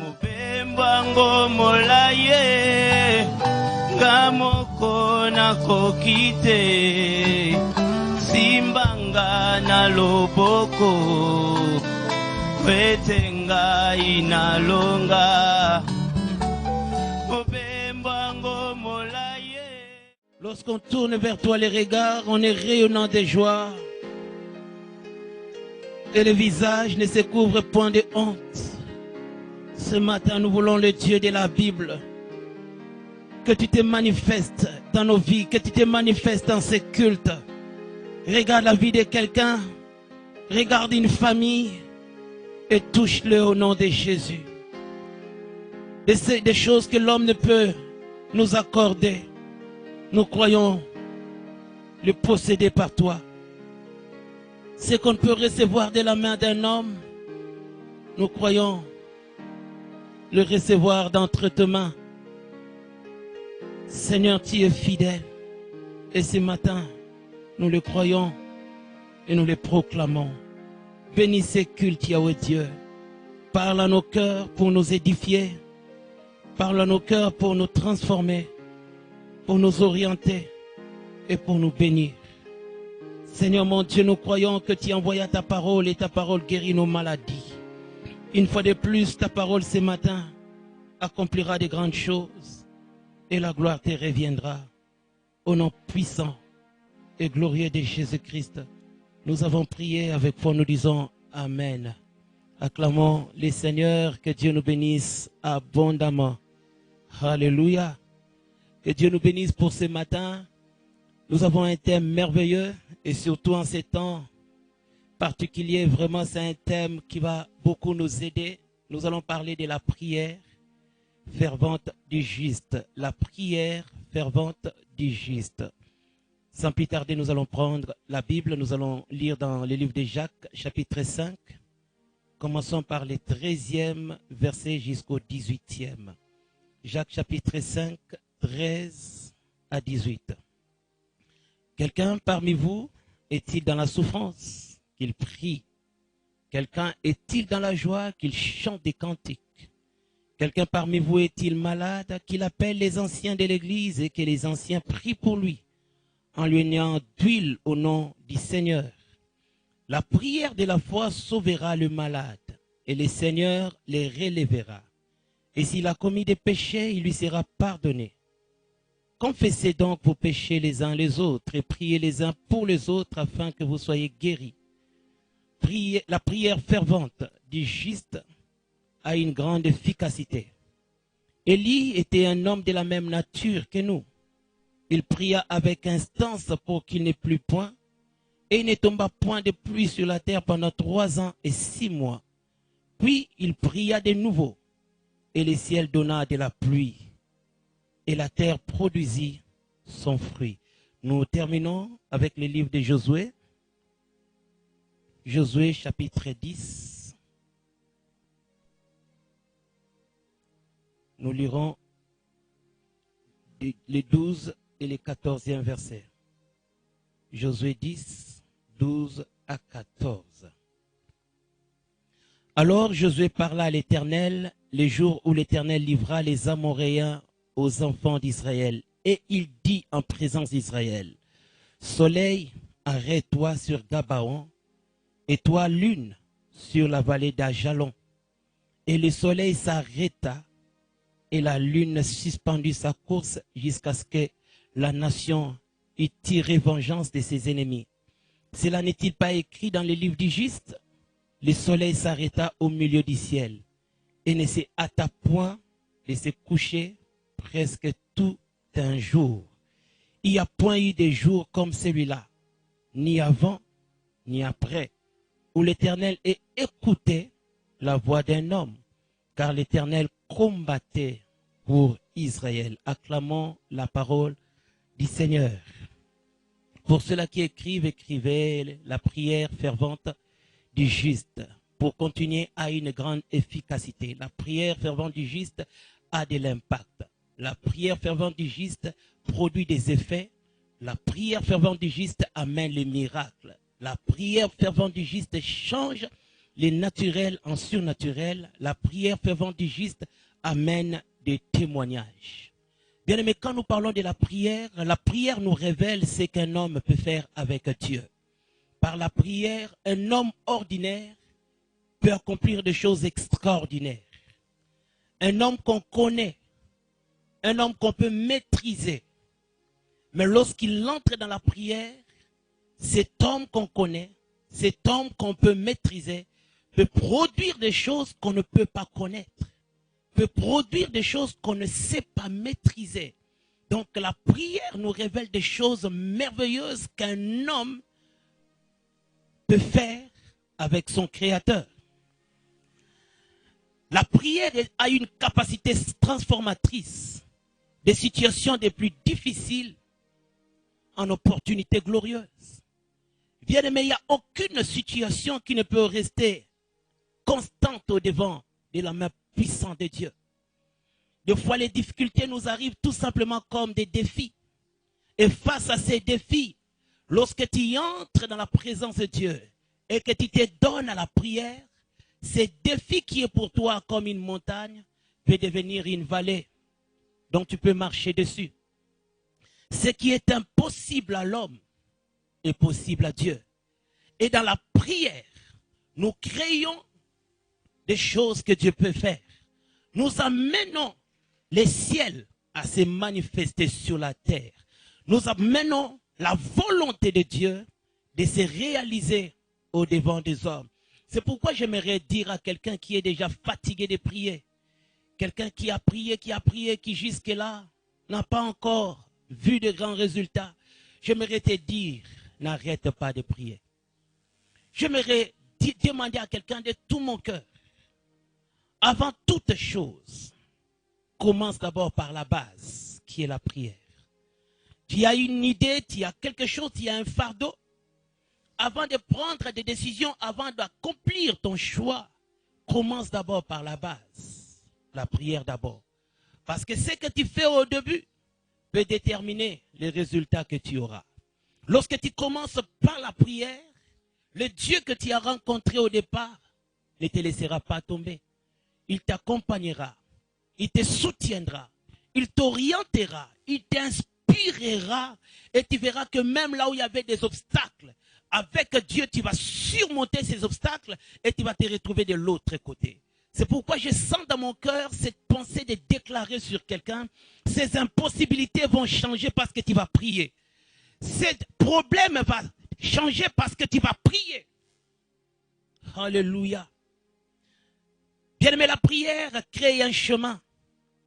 Mupembango molaye ngamoko nakokite simbanga na loboko wetenga inalonga Mupembango molaye. Lorsqu'on tourne vers toi les regards, on est rayonnant de joie et le visage ne se couvre point de honte. Ce matin, nous voulons le Dieu de la Bible. Que tu te manifestes dans nos vies, que tu te manifestes dans ces cultes. Regarde la vie de quelqu'un, regarde une famille et touche-le au nom de Jésus. Des choses que l'homme ne peut nous accorder, nous croyons le posséder par toi. Ce qu'on peut recevoir de la main d'un homme, nous croyons le recevoir d'entre tes mains. Seigneur, tu es fidèle. Et ce matin, nous le croyons et nous le proclamons. Bénis ces cultes, Yahweh Dieu. Parle à nos cœurs pour nous édifier. Parle à nos cœurs pour nous transformer, pour nous orienter et pour nous bénir. Seigneur mon Dieu, nous croyons que tu envoies ta parole et ta parole guérit nos maladies. Une fois de plus, ta parole ce matin accomplira de grandes choses et la gloire te reviendra. Au nom puissant et glorieux de Jésus-Christ, nous avons prié avec foi, nous disons Amen. Acclamons le Seigneur, que Dieu nous bénisse abondamment. Alléluia. Que Dieu nous bénisse pour ce matin. Nous avons un thème merveilleux et surtout en ces temps particulier, vraiment c'est un thème qui va beaucoup nous aider. Nous allons parler de la prière fervente du juste. La prière fervente du juste. Sans plus tarder, nous allons prendre la Bible. Nous allons lire dans le livre de Jacques, chapitre 5. Commençons par les 13e versets jusqu'au 18e. Jacques, chapitre 5, 13 à 18. Quelqu'un parmi vous est-il dans la souffrance? Qu'il prie. Quelqu'un est-il dans la joie? Qu'il chante des cantiques. Quelqu'un parmi vous est-il malade? Qu'il appelle les anciens de l'église et que les anciens prient pour lui, en lui ayant d'huile au nom du Seigneur. La prière de la foi sauvera le malade, et le Seigneur les relèvera. Et s'il a commis des péchés, il lui sera pardonné. Confessez donc vos péchés les uns les autres, et priez les uns pour les autres, afin que vous soyez guéris. La prière fervente du juste a une grande efficacité. Élie était un homme de la même nature que nous. Il pria avec instance pour qu'il n'ait plus point, et il ne tomba point de pluie sur la terre pendant 3 ans et 6 mois. Puis il pria de nouveau, et le ciel donna de la pluie, et la terre produisit son fruit. Nous terminons avec le livre de Josué. Josué chapitre 10. Nous lirons les 12 et les 14e versets. Josué 10, 12 à 14. Alors Josué parla à l'Éternel les jours où l'Éternel livra les Amoréens aux enfants d'Israël. Et il dit en présence d'Israël, Soleil, arrête-toi sur Gabaon, et toi, lune, sur la vallée d'Ajalon. Et le soleil s'arrêta, et la lune suspendit sa course jusqu'à ce que la nation ait tiré vengeance de ses ennemis. Cela n'est-il pas écrit dans le livre du juste? Le soleil s'arrêta au milieu du ciel, et ne se hâta point de se coucher presque tout un jour. Il n'y a point eu de jour comme celui-là, ni avant, ni après, où l'Éternel ait écouté la voix d'un homme, car l'Éternel combattait pour Israël. Acclamons la parole du Seigneur. Pour ceux-là qui écrivent, écrivez la prière fervente du juste, pour continuer à une grande efficacité. La prière fervente du juste a de l'impact. La prière fervente du juste produit des effets. La prière fervente du juste amène les miracles. La prière fervente du juste change les naturels en surnaturel, la prière fervente du juste amène des témoignages. Bien aimé, quand nous parlons de la prière nous révèle ce qu'un homme peut faire avec Dieu. Par la prière, un homme ordinaire peut accomplir des choses extraordinaires. Un homme qu'on connaît, un homme qu'on peut maîtriser. Mais lorsqu'il entre dans la prière, cet homme qu'on connaît, cet homme qu'on peut maîtriser, peut produire des choses qu'on ne peut pas connaître, peut produire des choses qu'on ne sait pas maîtriser. Donc la prière nous révèle des choses merveilleuses qu'un homme peut faire avec son Créateur. La prière a une capacité transformatrice des situations les plus difficiles en opportunités glorieuses. Bien-aimé, il n'y a aucune situation qui ne peut rester constante au devant de la main puissante de Dieu. Des fois, les difficultés nous arrivent tout simplement comme des défis. Et face à ces défis, lorsque tu entres dans la présence de Dieu et que tu te donnes à la prière, ces défis qui est pour toi comme une montagne peut devenir une vallée dont tu peux marcher dessus. Ce qui est impossible à l'homme est possible à Dieu. Et dans la prière, nous créons des choses que Dieu peut faire. Nous amenons les ciels à se manifester sur la terre. Nous amenons la volonté de Dieu de se réaliser au devant des hommes. C'est pourquoi j'aimerais dire à quelqu'un qui est déjà fatigué de prier, quelqu'un qui a prié, qui jusque-là n'a pas encore vu de grands résultats, j'aimerais te dire, n'arrête pas de prier. J'aimerais demander à quelqu'un de tout mon cœur, avant toute chose, commence d'abord par la base, qui est la prière. Tu as une idée, tu as quelque chose, tu as un fardeau. Avant de prendre des décisions, avant d'accomplir ton choix, commence d'abord par la base, la prière d'abord. Parce que ce que tu fais au début peut déterminer les résultats que tu auras. Lorsque tu commences par la prière, le Dieu que tu as rencontré au départ ne te laissera pas tomber. Il t'accompagnera, il te soutiendra, il t'orientera, il t'inspirera et tu verras que même là où il y avait des obstacles, avec Dieu, tu vas surmonter ces obstacles et tu vas te retrouver de l'autre côté. C'est pourquoi je sens dans mon cœur cette pensée de déclarer sur quelqu'un, ces impossibilités vont changer parce que tu vas prier. Ce problème va changer parce que tu vas prier. Alléluia. Bien-aimé, la prière crée un chemin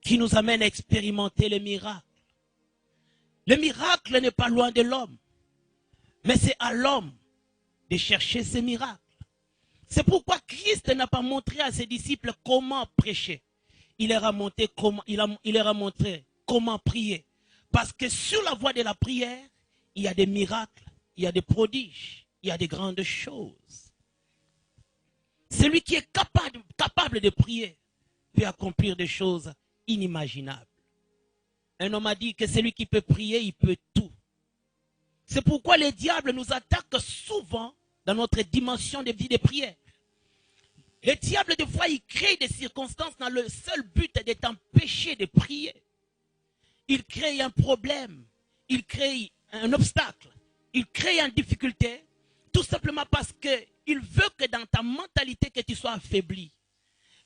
qui nous amène à expérimenter le miracle. Le miracle n'est pas loin de l'homme, mais c'est à l'homme de chercher ces miracles. C'est pourquoi Christ n'a pas montré à ses disciples comment prêcher. Il leur a montré comment prier. Parce que sur la voie de la prière, il y a des miracles, il y a des prodiges, il y a des grandes choses. Celui qui est capable de prier peut accomplir des choses inimaginables. Un homme a dit que celui qui peut prier, il peut tout. C'est pourquoi les diables nous attaquent souvent dans notre dimension de vie de prière. Les diables, des fois, ils créent des circonstances dans le seul but de t'empêcher de prier. Ils créent un problème, ils créent un obstacle, ils créent une difficulté, tout simplement parce qu'ils veulent que dans ta mentalité que tu sois affaibli,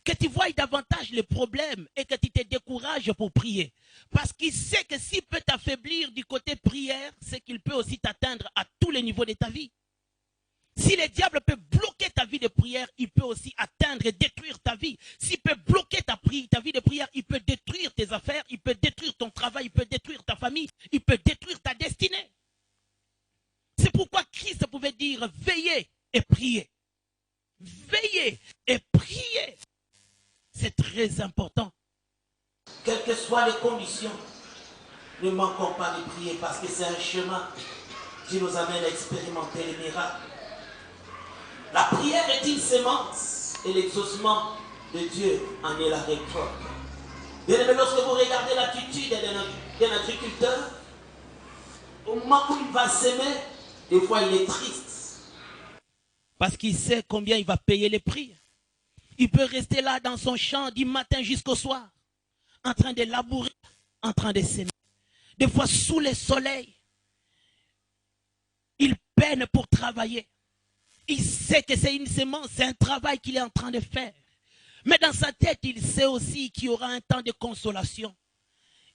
que tu voies davantage les problèmes et que tu te décourages pour prier. Parce qu'il sait que s'il peut t'affaiblir du côté prière, c'est qu'il peut aussi t'atteindre à tous les niveaux de ta vie. Si le diable peut bloquer ta vie de prière, il peut aussi atteindre et détruire ta vie. S'il peut bloquer ta vie de prière, il peut détruire tes affaires, il peut détruire ton travail, il peut détruire ta famille, il peut détruire ta destinée. C'est pourquoi Christ pouvait dire veillez et priez. Veillez et priez. C'est très important. Quelles que soient les conditions, ne manquons pas de prier parce que c'est un chemin qui nous amène à expérimenter les miracles. La prière est une sémence et l'exaucement de Dieu en est la récolte. Bien aimé, lorsque vous regardez l'attitude d'un agriculteur, au moment où il va s'aimer, des fois il est triste. Parce qu'il sait combien il va payer les prix. Il peut rester là dans son champ du matin jusqu'au soir, en train de labourer, en train de s'aimer. Des fois, sous le soleil, il peine pour travailler. Il sait que c'est une semence, c'est un travail qu'il est en train de faire. Mais dans sa tête, il sait aussi qu'il y aura un temps de consolation.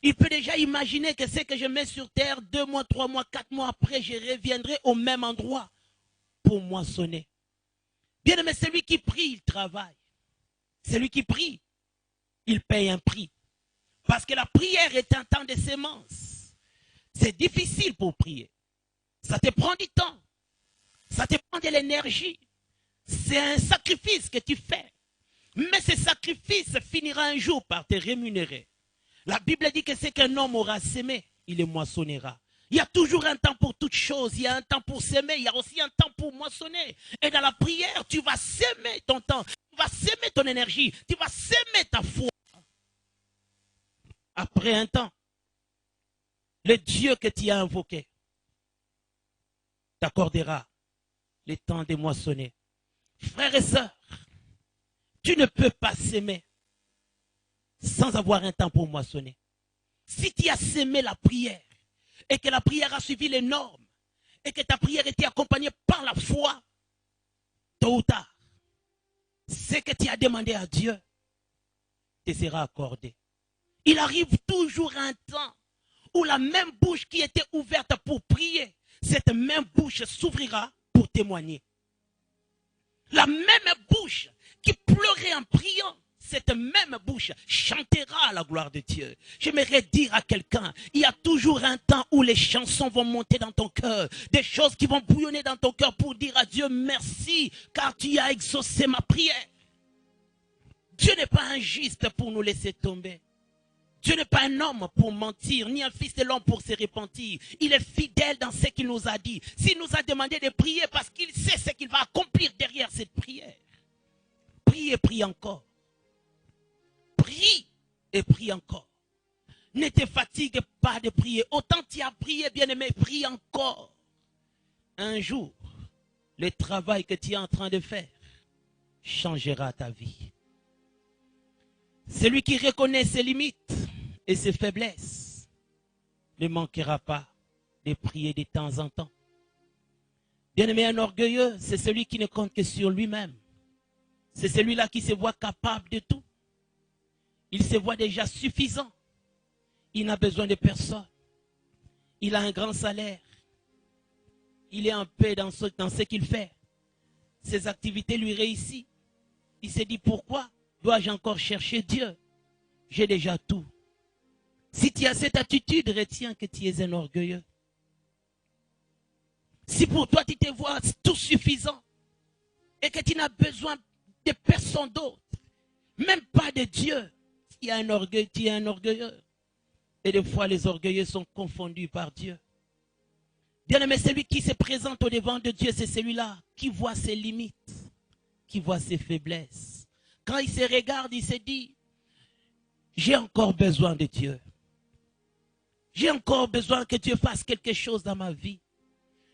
Il peut déjà imaginer que ce que je mets sur terre, 2 mois, 3 mois, 4 mois après, je reviendrai au même endroit pour moissonner. Bien aimé, celui qui prie, il travaille. Celui qui prie, il paye un prix. Parce que la prière est un temps de sémence. C'est difficile pour prier. Ça te prend du temps. Ça te prend de l'énergie. C'est un sacrifice que tu fais. Mais ce sacrifice finira un jour par te rémunérer. La Bible dit que c'est qu'un homme aura sémé, il le moissonnera. Il y a toujours un temps pour toute chose. Il y a un temps pour s'aimer, il y a aussi un temps pour moissonner. Et dans la prière, tu vas s'aimer ton temps, tu vas s'aimer ton énergie, tu vas s'aimer ta foi. Après un temps, le Dieu que tu as invoqué t'accordera le temps de moissonner. Frères et sœurs, tu ne peux pas s'aimer sans avoir un temps pour moissonner. Si tu as sémé la prière et que la prière a suivi les normes et que ta prière était accompagnée par la foi, tôt ou tard, ce que tu as demandé à Dieu te sera accordé. Il arrive toujours un temps où la même bouche qui était ouverte pour prier, cette même bouche s'ouvrira pour témoigner. La même bouche qui pleurait en priant, cette même bouche chantera la gloire de Dieu. J'aimerais dire à quelqu'un, il y a toujours un temps où les chansons vont monter dans ton cœur, des choses qui vont bouillonner dans ton cœur pour dire à Dieu merci, car tu as exaucé ma prière. Dieu n'est pas injuste pour nous laisser tomber. Dieu n'est pas un homme pour mentir, ni un fils de l'homme pour se repentir. Il est fidèle dans ce qu'il nous a dit. S'il nous a demandé de prier parce qu'il sait ce qu'il va accomplir derrière cette prière. Prie et prie encore. Prie et prie encore. Ne te fatigue pas de prier. Autant tu as prié, bien-aimé, prie encore. Un jour, le travail que tu es en train de faire changera ta vie. Celui qui reconnaît ses limites et ses faiblesses ne manquera pas de prier de temps en temps. Bien-aimé, un orgueilleux, c'est celui qui ne compte que sur lui-même. C'est celui-là qui se voit capable de tout. Il se voit déjà suffisant. Il n'a besoin de personne. Il a un grand salaire. Il est en paix dans ce qu'il fait. Ses activités lui réussissent. Il se dit pourquoi dois-je encore chercher Dieu? J'ai déjà tout. Si tu as cette attitude, retiens que tu es un orgueilleux. Si pour toi tu te vois tout suffisant et que tu n'as besoin de personne d'autre, même pas de Dieu, tu as un orgueil, tu es un orgueilleux. Et des fois les orgueilleux sont confondus par Dieu. Bien-aimé, celui qui se présente au devant de Dieu, c'est celui-là qui voit ses limites, qui voit ses faiblesses. Quand il se regarde, il se dit, j'ai encore besoin de Dieu. J'ai encore besoin que Dieu fasse quelque chose dans ma vie.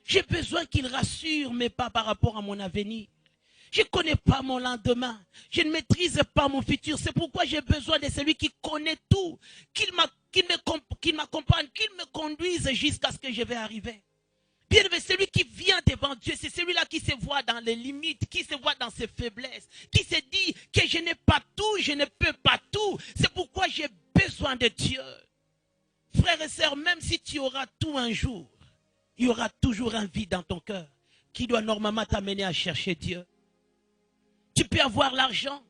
J'ai besoin qu'il rassure mes pas par rapport à mon avenir. Je ne connais pas mon lendemain. Je ne maîtrise pas mon futur. C'est pourquoi j'ai besoin de celui qui connaît tout. Qu'il m'accompagne, qu'il me conduise jusqu'à ce que je vais arriver. Bien aimé, celui qui vient devant Dieu, c'est celui-là qui se voit dans les limites, qui se voit dans ses faiblesses, qui se dit que je n'ai pas tout, je ne peux pas tout. C'est pourquoi j'ai besoin de Dieu. Frères et sœurs, même si tu auras tout un jour, il y aura toujours un vide dans ton cœur qui doit normalement t'amener à chercher Dieu. Tu peux avoir l'argent,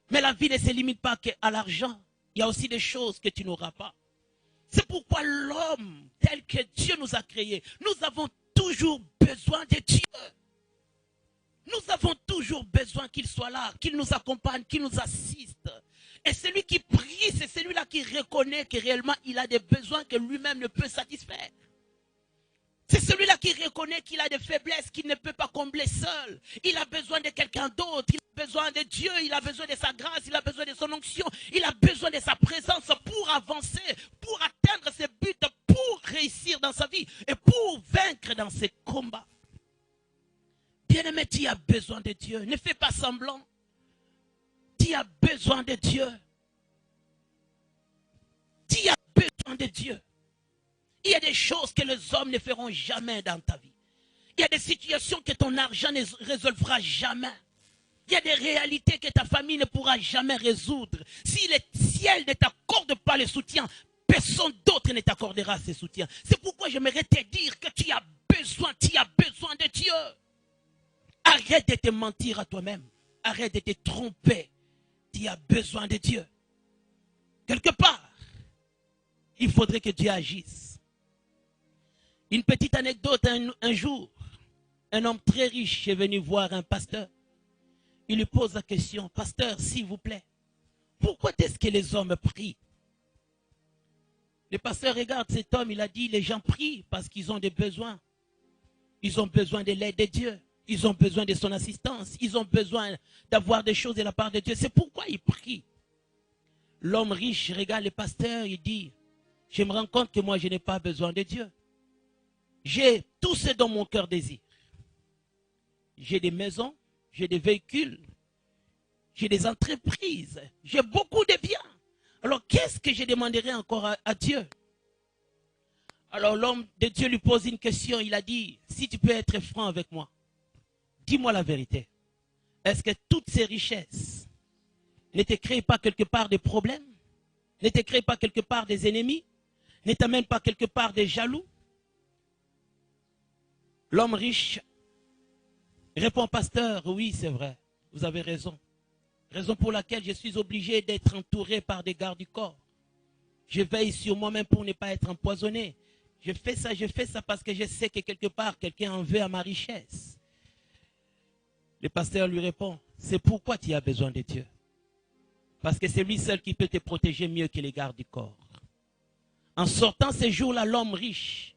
mais la vie ne se limite pas qu'à l'argent. Il y a aussi des choses que tu n'auras pas. C'est pourquoi l'homme, tel que Dieu nous a créés, nous avons toujours besoin de Dieu. Nous avons toujours besoin qu'il soit là, qu'il nous accompagne, qu'il nous assiste. Et celui qui prie, c'est celui-là qui reconnaît que réellement il a des besoins que lui-même ne peut satisfaire. C'est celui-là qui reconnaît qu'il a des faiblesses qu'il ne peut pas combler seul. Il a besoin de quelqu'un d'autre. Il a besoin de Dieu. Il a besoin de sa grâce. Il a besoin de son onction. Il a besoin de sa présence pour avancer, pour atteindre ses buts, pour réussir dans sa vie et pour vaincre dans ses combats. Bien-aimé, tu as semblant. Tu as besoin de Dieu. Tu as besoin de Dieu. Il y a des choses que les hommes ne feront jamais dans ta vie. Il y a des situations que ton argent ne résolvera jamais. Il y a des réalités que ta famille ne pourra jamais résoudre. Si le ciel ne t'accorde pas le soutien, personne d'autre ne t'accordera ce soutien. C'est pourquoi j'aimerais te dire que tu as besoin de Dieu. Arrête de te mentir à toi-même. Arrête de te tromper. Tu as besoin de Dieu. Quelque part, il faudrait que Dieu agisse. Une petite anecdote, un jour, un homme très riche est venu voir un pasteur. Il lui pose la question, pasteur, s'il vous plaît, pourquoi est-ce que les hommes prient? Le pasteur regarde cet homme, il a dit, les gens prient parce qu'ils ont des besoins. Ils ont besoin de l'aide de Dieu. Ils ont besoin de son assistance. Ils ont besoin d'avoir des choses de la part de Dieu. C'est pourquoi ils prient. L'homme riche regarde le pasteur, il dit, je me rends compte que moi, je n'ai pas besoin de Dieu. J'ai tout ce dont mon cœur désire. J'ai des maisons, j'ai des véhicules, j'ai des entreprises, j'ai beaucoup de biens. Alors qu'est-ce que je demanderai encore à Dieu? Alors l'homme de Dieu lui pose une question, il a dit, si tu peux être franc avec moi, dis-moi la vérité. Est-ce que toutes ces richesses ne te créent pas quelque part des problèmes? Ne te créent pas quelque part des ennemis? Ne t'amènent pas quelque part des jaloux? L'homme riche répond, pasteur, oui c'est vrai, vous avez raison. Raison pour laquelle je suis obligé d'être entouré par des gardes du corps. Je veille sur moi-même pour ne pas être empoisonné. Je fais ça parce que je sais que quelque part, quelqu'un en veut à ma richesse. Le pasteur lui répond, c'est pourquoi tu as besoin de Dieu. Parce que c'est lui seul qui peut te protéger mieux que les gardes du corps. En sortant ces jours-là, l'homme riche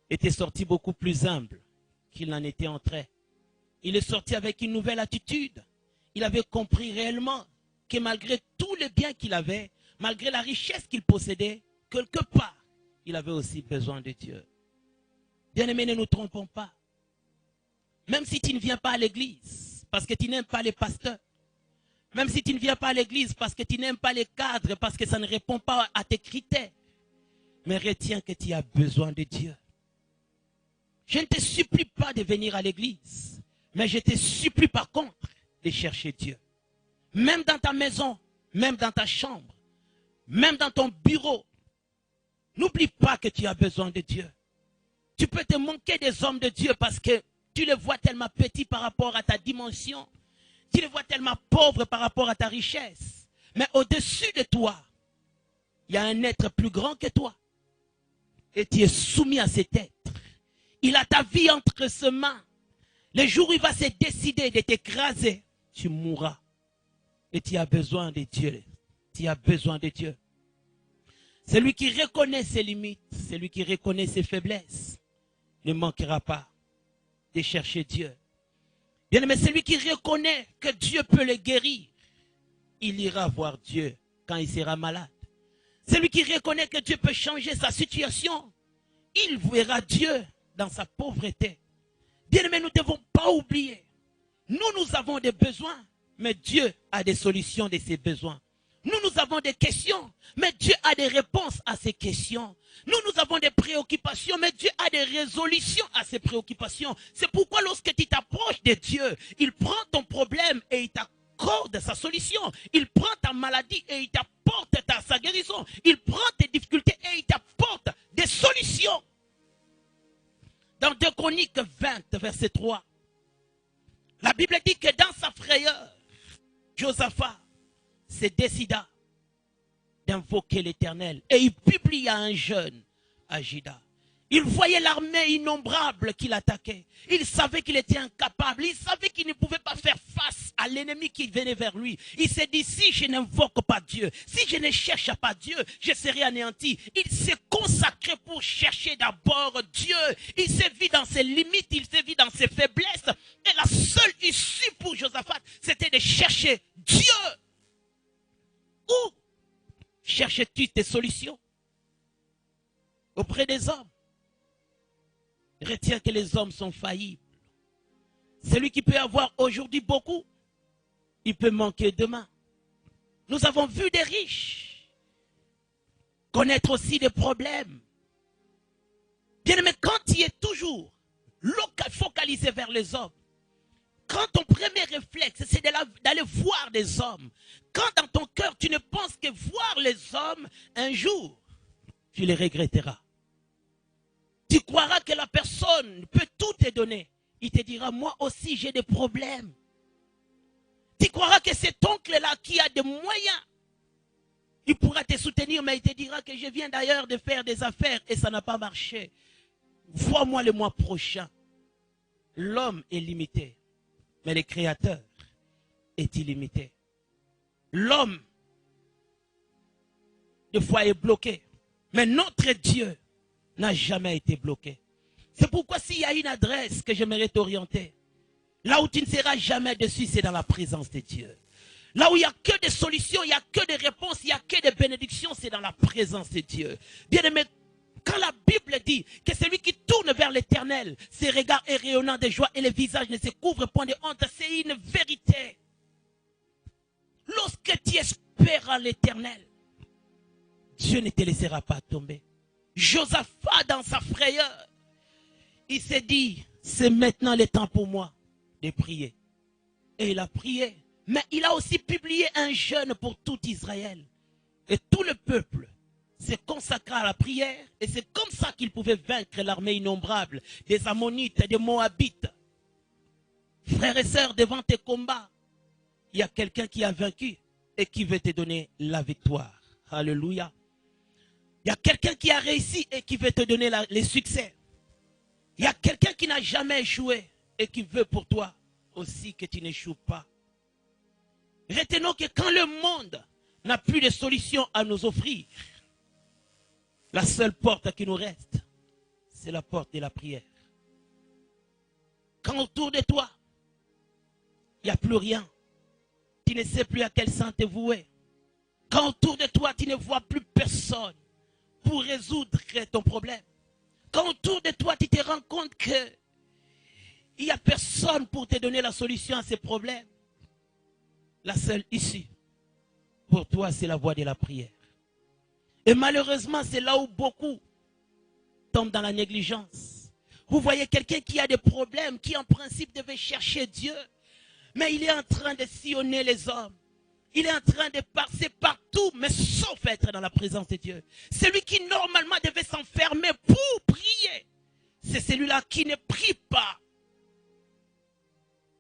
était sorti beaucoup plus humble qu'il n'en était entré. Il est sorti avec une nouvelle attitude. Il avait compris réellement que malgré tous les biens qu'il avait, malgré la richesse qu'il possédait, quelque part, il avait aussi besoin de Dieu. Bien-aimés, ne nous trompons pas. Même si tu ne viens pas à l'église, parce que tu n'aimes pas les pasteurs, même si tu ne viens pas à l'église parce que tu n'aimes pas les cadres, parce que ça ne répond pas à tes critères, mais retiens que tu as besoin de Dieu. Je ne te supplie pas de venir à l'église, mais je te supplie par contre de chercher Dieu. Même dans ta maison, même dans ta chambre, même dans ton bureau, n'oublie pas que tu as besoin de Dieu. Tu peux te manquer des hommes de Dieu parce que tu les vois tellement petits par rapport à ta dimension. Tu les vois tellement pauvres par rapport à ta richesse. Mais au-dessus de toi, il y a un être plus grand que toi. Et tu es soumis à cet être. Il a ta vie entre ses mains. Le jour où il va se décider de t'écraser, tu mourras. Et tu as besoin de Dieu. Tu as besoin de Dieu. Celui qui reconnaît ses limites, celui qui reconnaît ses faiblesses, ne manquera pas de chercher Dieu. Bien-aimé, celui qui reconnaît que Dieu peut le guérir, il ira voir Dieu quand il sera malade. Celui qui reconnaît que Dieu peut changer sa situation, il verra Dieu dans sa pauvreté. Bien-aimé, nous ne devons pas oublier. Nous avons des besoins, mais Dieu a des solutions de ces besoins. Nous avons des questions, mais Dieu a des réponses à ces questions. Nous avons des préoccupations, mais Dieu a des résolutions à ces préoccupations. C'est pourquoi lorsque tu t'approches de Dieu, il prend ton problème et il t'accorde sa solution. Il prend ta maladie et il t'apporte sa guérison. Il prend tes difficultés et il t'apporte des solutions. Dans 2 Chroniques 20, verset 3, la Bible dit que dans sa frayeur, Josaphat se décida d'invoquer l'Éternel. Et il publia un jeûne à Juda. Il voyait l'armée innombrable qui l'attaquait. Il savait qu'il était incapable. Il savait qu'il ne pouvait pas faire face à l'ennemi qui venait vers lui. Il s'est dit, si je n'invoque pas Dieu, si je ne cherche pas Dieu, je serai anéanti. Il s'est consacré pour chercher d'abord Dieu. Il s'est vu dans ses limites, il s'est vu dans ses faiblesses. Et la seule issue pour Josaphat, c'était de chercher Dieu. Où cherches-tu tes solutions? Auprès des hommes. Retiens que les hommes sont faillibles. Celui qui peut avoir aujourd'hui beaucoup il peut manquer demain. Nous avons vu des riches connaître aussi des problèmes. Bien aimé, quand tu es toujours focalisé vers les hommes, quand ton premier réflexe, c'est d'aller voir des hommes, quand dans ton cœur, tu ne penses que voir les hommes, un jour, tu les regretteras. Tu croiras que la personne peut tout te donner. Il te dira, moi aussi, j'ai des problèmes. Tu croiras que cet oncle-là qui a des moyens, il pourra te soutenir, mais il te dira que je viens d'ailleurs de faire des affaires et ça n'a pas marché. Vois-moi le mois prochain. L'homme est limité, mais le Créateur est illimité. L'homme, des fois, est bloqué, mais notre Dieu n'a jamais été bloqué. C'est pourquoi s'il y a une adresse que j'aimerais t'orienter, là où tu ne seras jamais dessus, c'est dans la présence de Dieu. Là où il n'y a que des solutions, il n'y a que des réponses, il n'y a que des bénédictions, c'est dans la présence de Dieu. Bien aimé, quand la Bible dit que celui qui tourne vers l'Éternel, ses regards est rayonnant de joie et le visage ne se couvre point de honte, c'est une vérité. Lorsque tu espères en l'Éternel, Dieu ne te laissera pas tomber. Josaphat, dans sa frayeur, il s'est dit, c'est maintenant le temps pour moi de prier. Et il a prié. Mais il a aussi publié un jeûne pour tout Israël. Et tout le peuple s'est consacré à la prière. Et c'est comme ça qu'il pouvait vaincre l'armée innombrable des Ammonites et des Moabites. Frères et sœurs, devant tes combats, il y a quelqu'un qui a vaincu et qui veut te donner la victoire. Alléluia. Il y a quelqu'un qui a réussi et qui veut te donner les succès. Il y a quelqu'un qui n'a jamais échoué et qui veut pour toi aussi que tu n'échoues pas. Retenons que quand le monde n'a plus de solution à nous offrir, la seule porte qui nous reste, c'est la porte de la prière. Quand autour de toi, il n'y a plus rien, tu ne sais plus à quel sang te vouer. Quand autour de toi, tu ne vois plus personne pour résoudre ton problème. Quand autour de toi, tu te rends compte qu'il n'y a personne pour te donner la solution à ces problèmes, la seule issue pour toi, c'est la voie de la prière. Et malheureusement, c'est là où beaucoup tombent dans la négligence. Vous voyez quelqu'un qui a des problèmes, qui en principe devait chercher Dieu, mais il est en train de sillonner les hommes. Il est en train de passer partout, mais sauf être dans la présence de Dieu. Celui qui normalement devait s'enfermer pour prier, c'est celui-là qui ne prie pas.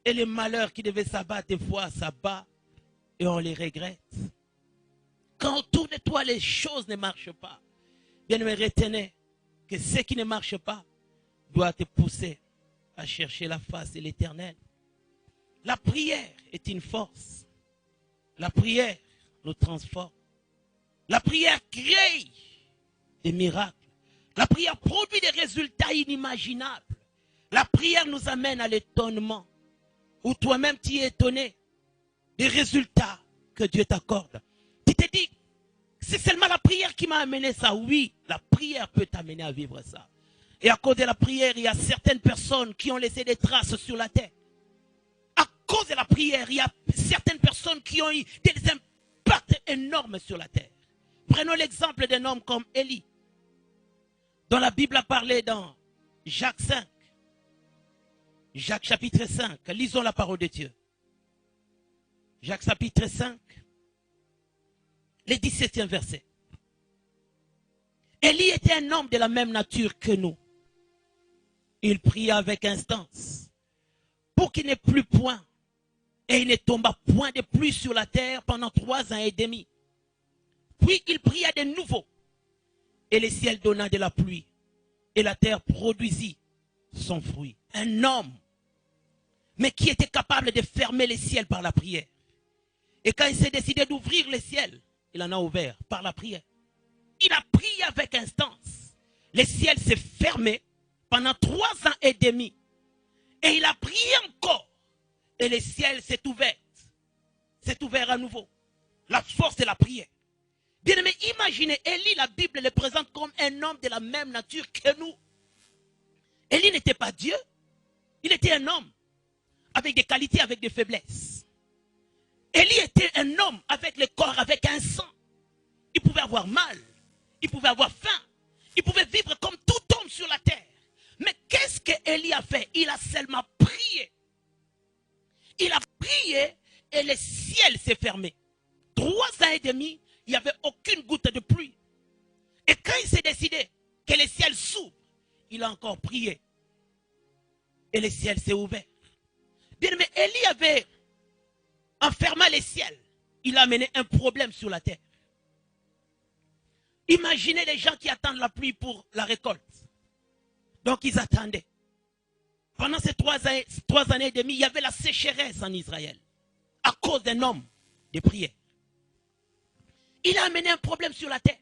Et les malheurs qui devaient s'abattre, des fois s'abattent et on les regrette. Quand autour de toi les choses ne marchent pas, bien me retenez que ce qui ne marche pas doit te pousser à chercher la face de l'Éternel. La prière est une force. La prière nous transforme. La prière crée des miracles. La prière produit des résultats inimaginables. La prière nous amène à l'étonnement, où toi-même tu es étonné des résultats que Dieu t'accorde. Tu te dis, c'est seulement la prière qui m'a amené ça. Oui, la prière peut t'amener à vivre ça. Et à cause de la prière, il y a certaines personnes qui ont laissé des traces sur la terre. À cause de la prière, il y a certaines personnes qui ont eu des impacts énormes sur la terre. Prenons l'exemple d'un homme comme Élie, dont la Bible a parlé dans Jacques 5. Jacques chapitre 5, lisons la parole de Dieu. Jacques chapitre 5, le 17e verset. Élie était un homme de la même nature que nous. Il pria avec instance pour qu'il n'ait plus point et il ne tomba point de pluie sur la terre pendant 3 ans et demi. Puis il pria de nouveau et le ciel donna de la pluie et la terre produisit son fruit. Un homme, mais qui était capable de fermer les ciels par la prière. Et quand il s'est décidé d'ouvrir les ciels, il en a ouvert par la prière. Il a prié avec instance. Le ciel s'est fermé pendant 3 ans et demi. Et il a prié encore. Et le ciel s'est ouvert. S'est ouvert à nouveau. La force de la prière. Bien aimé, imaginez, Élie, la Bible le présente comme un homme de la même nature que nous. Élie n'était pas Dieu. Il était un homme avec des qualités, avec des faiblesses. Élie était un homme avec le corps, avec un sang. Il pouvait avoir mal, il pouvait avoir faim, il pouvait vivre comme tout homme sur la terre. Mais qu'est-ce qu'Élie a fait? Il a seulement prié. Il a prié et le ciel s'est fermé. 3 ans et demi, il n'y avait aucune goutte de pluie. Et quand il s'est décidé que le ciel s'ouvre, il a encore prié. Et le ciel s'est ouvert. Bien, mais Élie avait, en fermant le ciel, il a amené un problème sur la terre. Imaginez les gens qui attendent la pluie pour la récolte. Donc ils attendaient. Pendant ces 3 années et demie, il y avait la sécheresse en Israël. À cause d'un homme de prière. Il a amené un problème sur la terre.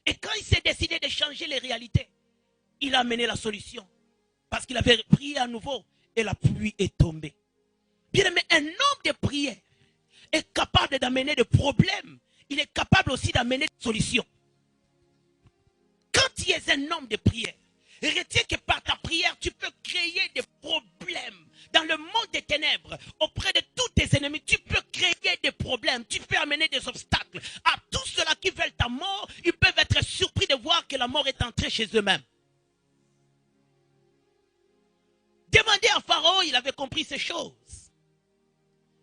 Et quand il s'est décidé de changer les réalités, il a amené la solution. Parce qu'il avait prié à nouveau et la pluie est tombée. Bien aimé, un homme de prière est capable d'amener des problèmes. Il est capable aussi d'amener des solutions. Quand tu es un homme de prière, retiens que par ta prière, tu peux créer des problèmes. Dans le monde des ténèbres, auprès de tous tes ennemis, tu peux créer des problèmes. Tu peux amener des obstacles. À tous ceux-là qui veulent ta mort, ils peuvent être surpris de voir que la mort est entrée chez eux-mêmes. Demandez à Pharaon, il avait compris ces choses.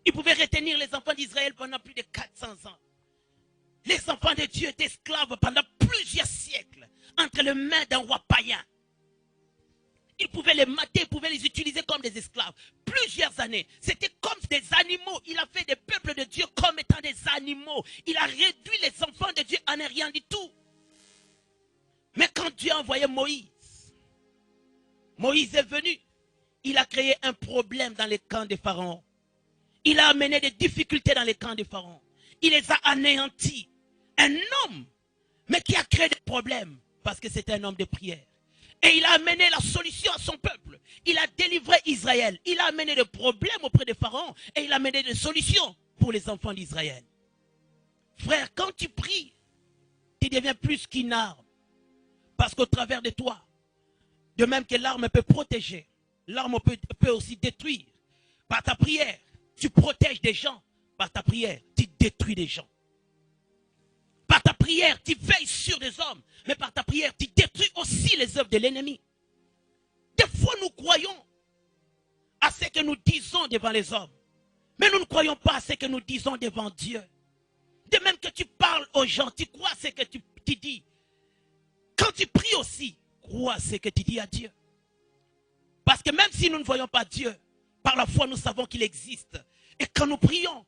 Il pouvait retenir les enfants d'Israël pendant plus de 400 ans. Les enfants de Dieu étaient esclaves pendant plusieurs siècles entre les mains d'un roi païen. Il pouvait les mater, il pouvait les utiliser comme des esclaves. Plusieurs années. C'était comme des animaux. Il a fait des peuples de Dieu comme étant des animaux. Il a réduit les enfants de Dieu en rien du tout. Mais quand Dieu a envoyé Moïse, Moïse est venu. Il a créé un problème dans les camps des pharaons. Il a amené des difficultés dans les camps des pharaons. Il les a anéantis. Un homme, mais qui a créé des problèmes parce que c'était un homme de prière. Et il a amené la solution à son peuple. Il a délivré Israël. Il a amené des problèmes auprès des pharaons et il a amené des solutions pour les enfants d'Israël. Frère, quand tu pries, tu deviens plus qu'une arme. Parce qu'au travers de toi, de même que l'arme peut protéger, l'arme peut aussi détruire. Par ta prière, tu protèges des gens. Par ta prière, tu détruis des gens. Par ta prière, tu veilles sur des hommes. Mais par ta prière, tu détruis aussi les œuvres de l'ennemi. Des fois, nous croyons à ce que nous disons devant les hommes. Mais nous ne croyons pas à ce que nous disons devant Dieu. De même que tu parles aux gens, tu crois à ce que tu dis. Quand tu pries aussi, crois à ce que tu dis à Dieu. Parce que même si nous ne voyons pas Dieu, par la foi, nous savons qu'il existe. Et quand nous prions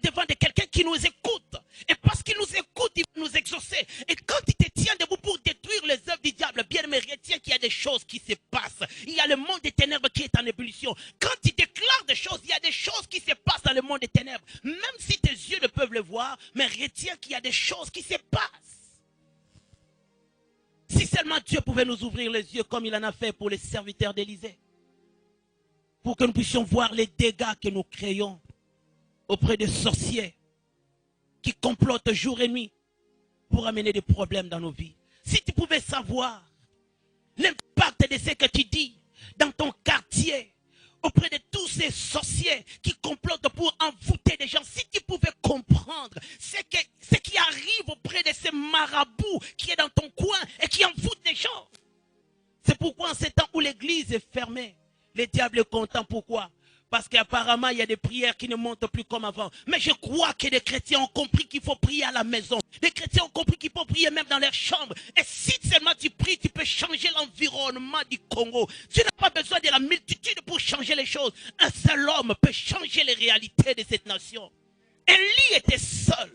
devant de quelqu'un qui nous écoute. Et parce qu'il nous écoute, il va nous exaucer. Et quand il te tient debout pour détruire les œuvres du diable, bien aimé, retiens qu'il y a des choses qui se passent. Il y a le monde des ténèbres qui est en ébullition. Quand il déclare des choses, il y a des choses qui se passent dans le monde des ténèbres. Même si tes yeux ne peuvent le voir, mais retiens qu'il y a des choses qui se passent. Si seulement Dieu pouvait nous ouvrir les yeux comme il en a fait pour les serviteurs d'Élisée. Pour que nous puissions voir les dégâts que nous créons auprès des sorciers qui complotent jour et nuit pour amener des problèmes dans nos vies. Si tu pouvais savoir l'impact de ce que tu dis dans ton quartier, auprès de tous ces sorciers qui complotent pour envoûter des gens, si tu pouvais comprendre ce qui arrive auprès de ces marabouts qui est dans ton coin et qui envoûtent des gens. C'est pourquoi en ces temps où l'église est fermée, le diable est content. Pourquoi? Parce qu'apparemment, il y a des prières qui ne montent plus comme avant. Mais je crois que les chrétiens ont compris qu'il faut prier à la maison. Les chrétiens ont compris qu'il faut prier même dans leur chambre. Et si seulement tu pries, tu peux changer l'environnement du Congo. Tu n'as pas besoin de la multitude pour changer les choses. Un seul homme peut changer les réalités de cette nation. Élie était seul.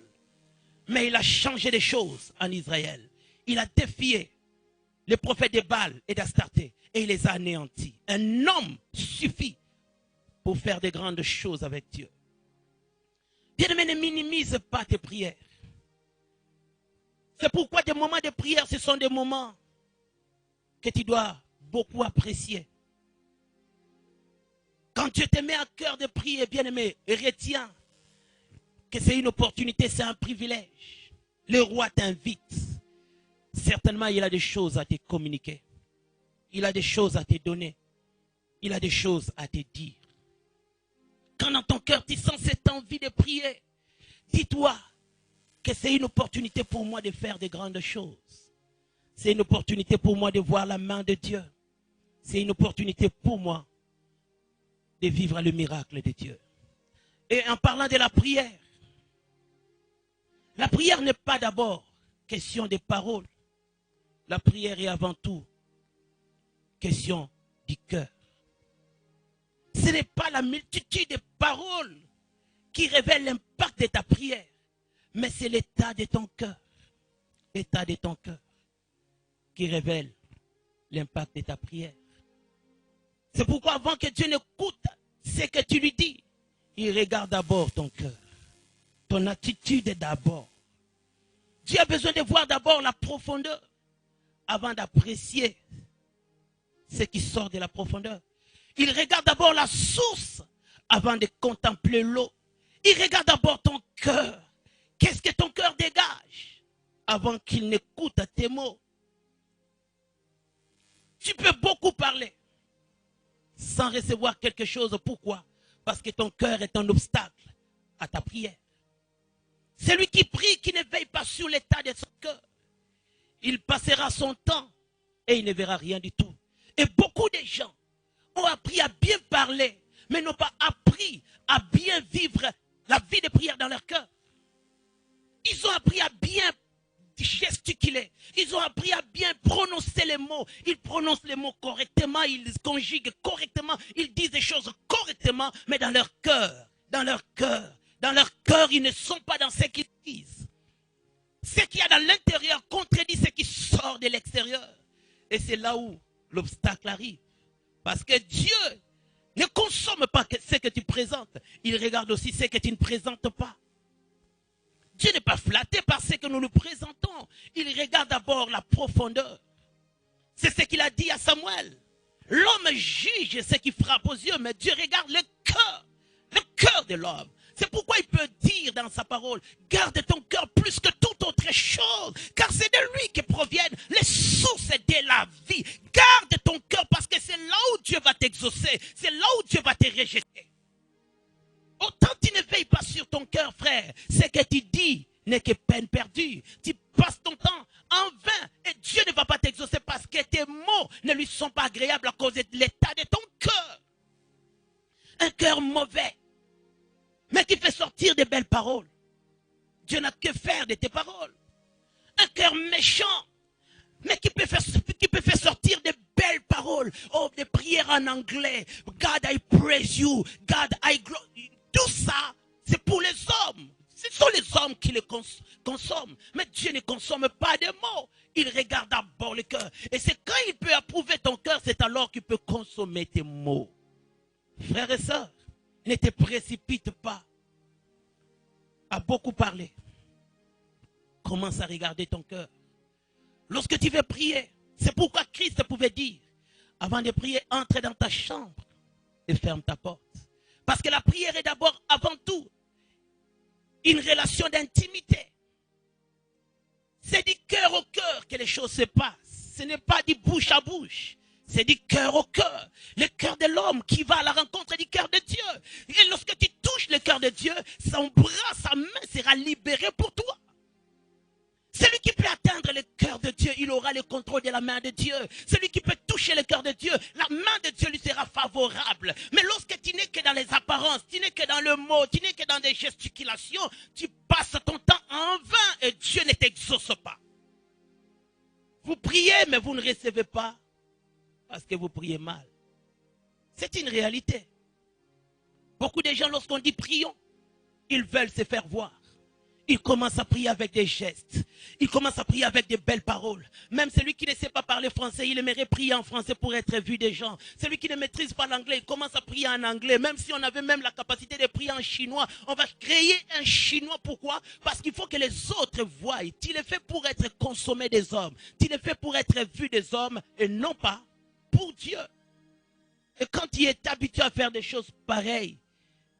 Mais il a changé les choses en Israël. Il a défié les prophètes de Baal et d'Astarté. Et il les a anéantis. Un homme suffit pour faire de grandes choses avec Dieu. Bien-aimé, ne minimise pas tes prières. C'est pourquoi des moments de prière, ce sont des moments que tu dois beaucoup apprécier. Quand Dieu te met à cœur de prier, bien-aimé, retiens que c'est une opportunité, c'est un privilège. Le roi t'invite. Certainement, il a des choses à te communiquer. Il a des choses à te donner. Il a des choses à te dire. Quand dans ton cœur, tu sens cette envie de prier, dis-toi que c'est une opportunité pour moi de faire de grandes choses. C'est une opportunité pour moi de voir la main de Dieu. C'est une opportunité pour moi de vivre le miracle de Dieu. Et en parlant de la prière n'est pas d'abord question de paroles. La prière est avant tout question du cœur. Ce n'est pas la multitude de paroles qui révèle l'impact de ta prière, mais c'est l'état de ton cœur. L'état de ton cœur qui révèle l'impact de ta prière. C'est pourquoi avant que Dieu n'écoute ce que tu lui dis, il regarde d'abord ton cœur. Ton attitude d'abord. Dieu a besoin de voir d'abord la profondeur avant d'apprécier ce qui sort de la profondeur. Il regarde d'abord la source avant de contempler l'eau. Il regarde d'abord ton cœur. Qu'est-ce que ton cœur dégage avant qu'il n'écoute tes mots? Tu peux beaucoup parler sans recevoir quelque chose. Pourquoi? Parce que ton cœur est un obstacle à ta prière. Celui qui prie, qui ne veille pas sur l'état de son cœur, il passera son temps et il ne verra rien du tout. Et beaucoup de gens ont appris à bien parler, mais n'ont pas appris à bien vivre la vie de prière dans leur cœur. Ils ont appris à bien gesticuler. Ils ont appris à bien prononcer les mots. Ils prononcent les mots correctement, ils conjuguent correctement, ils disent des choses correctement, mais dans leur cœur, ils ne sont pas dans ce qu'ils disent. Ce qu'il y a dans l'intérieur contredit ce qui sort de l'extérieur. Et c'est là où l'obstacle arrive. Parce que Dieu ne consomme pas ce que tu présentes. Il regarde aussi ce que tu ne présentes pas. Dieu n'est pas flatté par ce que nous lui présentons. Il regarde d'abord la profondeur. C'est ce qu'il a dit à Samuel. L'homme juge ce qui frappe aux yeux, mais Dieu regarde le cœur de l'homme. C'est pourquoi il peut dire dans sa parole, garde ton cœur plus que toute autre chose, car c'est de lui que proviennent les sources de la vie. Garde ton cœur parce que c'est là où Dieu va t'exaucer, c'est là où Dieu va te rejeter. Autant tu ne veilles pas sur ton cœur, frère, ce que tu dis n'est que peine perdue. Tu passes ton temps en vain et Dieu ne va pas t'exaucer parce que tes mots ne lui sont pas agréables à cause de l'état de ton cœur. Un cœur mauvais, mais qui fait sortir de belles paroles. Dieu n'a que faire de tes paroles. Un cœur méchant, mais qui peut faire sortir de belles paroles. Oh, des prières en anglais. God, I praise you. God, I glory. Tout ça, c'est pour les hommes. Ce sont les hommes qui les consomment. Mais Dieu ne consomme pas des mots. Il regarde d'abord le cœur. Et c'est quand il peut approuver ton cœur, c'est alors qu'il peut consommer tes mots. Frères et sœurs, ne te précipite pas à beaucoup parler. Commence à regarder ton cœur. Lorsque tu veux prier, c'est pourquoi Christ pouvait dire, avant de prier, entre dans ta chambre et ferme ta porte. Parce que la prière est d'abord, avant tout, une relation d'intimité. C'est du cœur au cœur que les choses se passent. Ce n'est pas du bouche à bouche. C'est du cœur au cœur. Le cœur de l'homme qui va à la rencontre du cœur de Dieu. Et lorsque tu touches le cœur de Dieu, son bras, sa main sera libérée pour toi. Celui qui peut atteindre le cœur de Dieu, il aura le contrôle de la main de Dieu. Celui qui peut toucher le cœur de Dieu, la main de Dieu lui sera favorable. Mais lorsque tu n'es que dans les apparences, tu n'es que dans le mot, tu n'es que dans des gesticulations, tu passes ton temps en vain et Dieu ne t'exauce pas. Vous priez, mais vous ne recevez pas parce que vous priez mal. C'est une réalité. Beaucoup de gens, lorsqu'on dit prions, ils veulent se faire voir. Ils commencent à prier avec des gestes. Ils commencent à prier avec des belles paroles. Même celui qui ne sait pas parler français, il aimerait prier en français pour être vu des gens. Celui qui ne maîtrise pas l'anglais, il commence à prier en anglais. Même si on avait même la capacité de prier en chinois, on va créer un chinois. Pourquoi? Parce qu'il faut que les autres voient. Tu le fais pour être consommé des hommes. Tu le fais pour être vu des hommes et non pas pour Dieu. Et quand tu es habitué à faire des choses pareilles,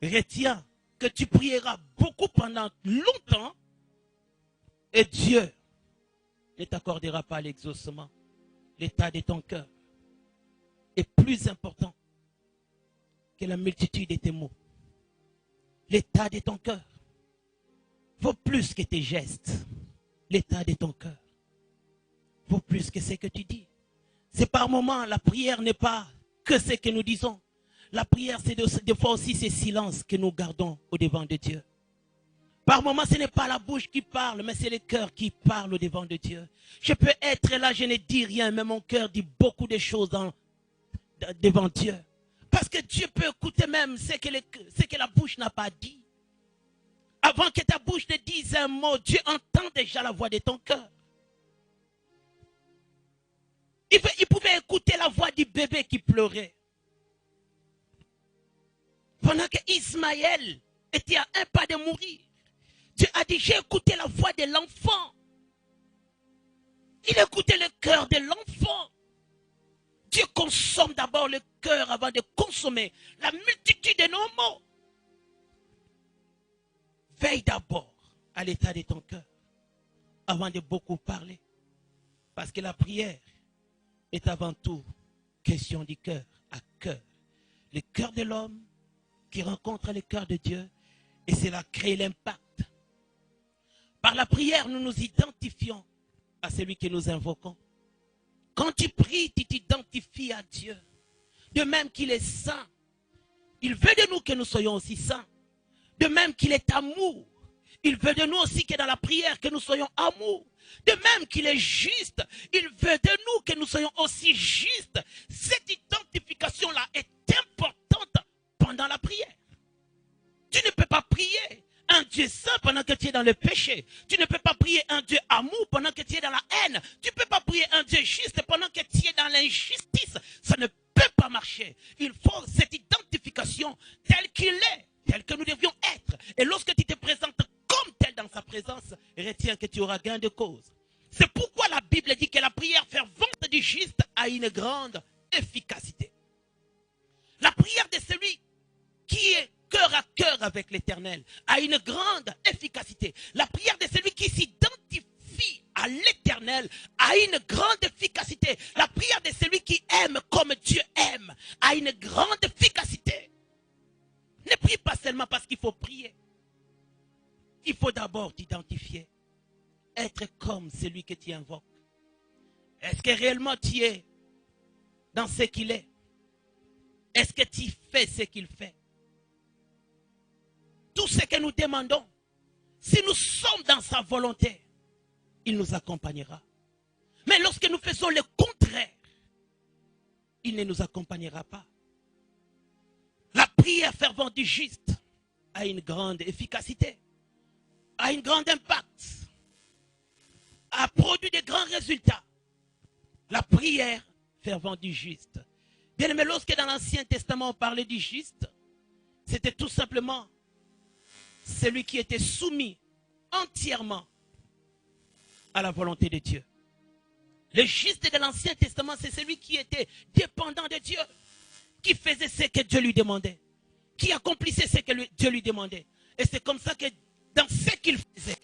retiens que tu prieras beaucoup pendant longtemps et Dieu ne t'accordera pas l'exaucement. L'état de ton cœur est plus important que la multitude de tes mots. l'état de ton cœur vaut plus que tes gestes. L'état de ton cœur vaut plus que ce que tu dis. C'est par moments, la prière n'est pas que ce que nous disons. La prière, c'est des fois aussi ces silences que nous gardons au devant de Dieu. Par moments, ce n'est pas la bouche qui parle, mais c'est le cœur qui parle au devant de Dieu. Je peux être là, je ne dis rien, mais mon cœur dit beaucoup de choses devant Dieu. Parce que Dieu peut écouter même ce que la bouche n'a pas dit. Avant que ta bouche te dise un mot, Dieu entend déjà la voix de ton cœur. Il pouvait écouter la voix du bébé qui pleurait. Pendant que Ismaël était à un pas de mourir, Dieu a dit, j'ai écouté la voix de l'enfant. Il écoutait le cœur de l'enfant. Dieu consomme d'abord le cœur avant de consommer la multitude de nos mots. Veille d'abord à l'état de ton cœur avant de beaucoup parler. Parce que la prière est avant tout question du cœur à cœur. Le cœur de l'homme qui rencontre le cœur de Dieu, et cela crée l'impact. Par la prière, nous nous identifions à celui que nous invoquons. Quand tu pries, tu t'identifies à Dieu. De même qu'il est saint, il veut de nous que nous soyons aussi saints. De même qu'il est amour, il veut de nous aussi que dans la prière que nous soyons amour. De même qu'il est juste, il veut de nous que nous soyons aussi justes. Cette identification-là est importante pendant la prière. Tu ne peux pas prier un Dieu saint pendant que tu es dans le péché. Tu ne peux pas prier un Dieu amour pendant que tu es dans la haine. Tu ne peux pas prier un Dieu juste pendant que tu es dans l'injustice. Ça ne peut pas marcher. Il faut cette identification telle qu'il est, telle que nous devions être. Et lorsque tu te présentes comme tel dans sa présence, retiens que tu auras gain de cause. C'est pourquoi la Bible dit que la prière fervente du juste a une grande efficacité. La prière de celui qui est cœur à cœur avec l'Éternel a une grande efficacité. La prière de celui qui s'identifie à l'Éternel a une grande efficacité. La prière de celui qui aime comme Dieu aime a une grande efficacité. Ne prie pas seulement parce qu'il faut prier. Il faut d'abord t'identifier. Être comme celui que tu invoques. Est-ce que réellement tu es dans ce qu'il est? Est-ce que tu fais ce qu'il fait? Tout ce que nous demandons, si nous sommes dans sa volonté, il nous accompagnera. Mais lorsque nous faisons le contraire, il ne nous accompagnera pas. La prière fervente du juste a une grande efficacité, a un grand impact, a produit de grands résultats. La prière fervente du juste. Bien aimé, lorsque dans l'Ancien Testament on parlait du juste, c'était tout simplement celui qui était soumis entièrement à la volonté de Dieu. Le juste de l'Ancien Testament, c'est celui qui était dépendant de Dieu, qui faisait ce que Dieu lui demandait, qui accomplissait ce que Dieu lui demandait. Et c'est comme ça que dans ce qu'il faisait,